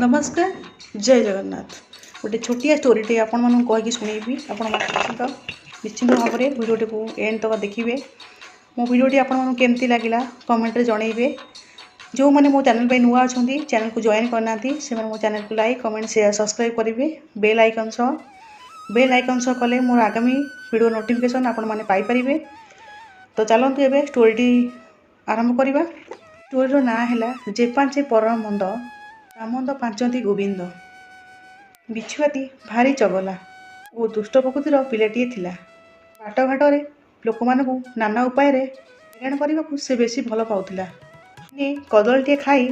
नमस्कार जय जगन्नाथ। गोटे छोटिया स्टोरीटे आपण मानू कहीकि शुणेबी आपण निश्चिंत भाव में भिडियोटी को एंड तक देखिए। मो भिडियोटी आपण मानू केमती लगिला कमेंट रे जनइबे। जो मैंने मो चैनल पे नुआ अच्छा चैनल को जॉइन करना से मो चैनल को लाइक कमेंट शेयर सब्सक्राइब करेंगे। बेल आइकन सह कले मोर आगामी वीडियो नोटिफिकेशन आपण माने पाई परिबे। तो चलतु एबे स्टोरीटी आरंभ करवा। स्टोरीर ना है जे पांचे परम मंद रामंद पांचती गोविंद। बिछुआती भारी चगला और दुष्ट प्रकृतिर पिलाटीए थिला। बाटघाटे लोक मानू नाना उपाय हैरान करने को से बेसी भल पाउथिला। कदलीटे खाई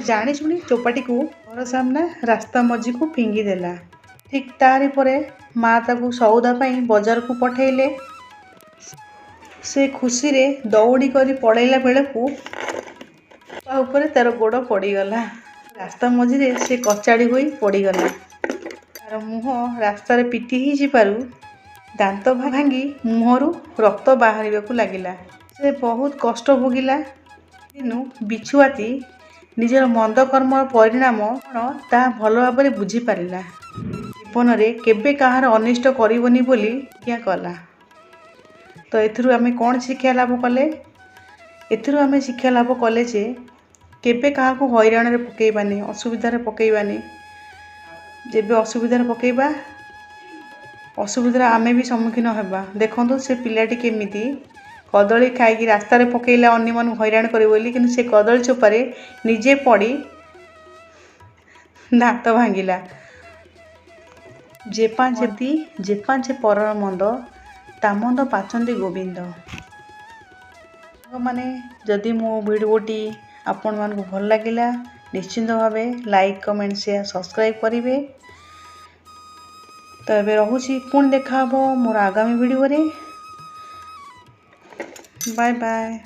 जानी शुणी चोपाटी को घर सामना रास्ता मझी को फिंगी देला। ठीक तारी परे माँ ताकू सौदा पाई बाजार को पठेले। से खुशी रे दौड़ी करी पड़ेला बेले को ऊपर तार गोड़ पड़गला। रास्ता मझे से कचाड़ी हुई पड़गला। तार मुह रास्ता पिटी ही जिबारु दांत भांगी मुहरु रक्त बाहर को लगिला। से बहुत कष्ट भोगिला। तेणु बिछुआती निजर मंद कर्म परिणाम कौन ता भल भाव में बुझी पारिला। जीवन में केबे कहार अनिष्ट करबनी बोली क्या कला। तो एथिरु आमे कौन शिक्षा लाभ कले? एथिरु आमे शिक्षा लाभ कले जे केबे कहा को हैरान रे पकेबानी, असुविधा रे पकेबानी। जेबे असुविधा रे पकेबा असुविधा आमे भी सम्मुखीन होबा। देखंतु से पिलाटी केमिति कदली खाई रास्ता रे पकेला अन्य मानु हैरान करे बोली, किंतु से कदली चोपारे निजे पड़ी दांत भांगिला। जे पांचे परर मंद तामंद पाचंती गोविंद। माने जदि मो भिडियोटी आपण मानू भल लगिला निश्चिंत भाव लाइक कमेंट शेयर सब्सक्राइब करेंगे। तो ये रोची पुणी देखा मोर आगामी वीडियो रे। Bye bye.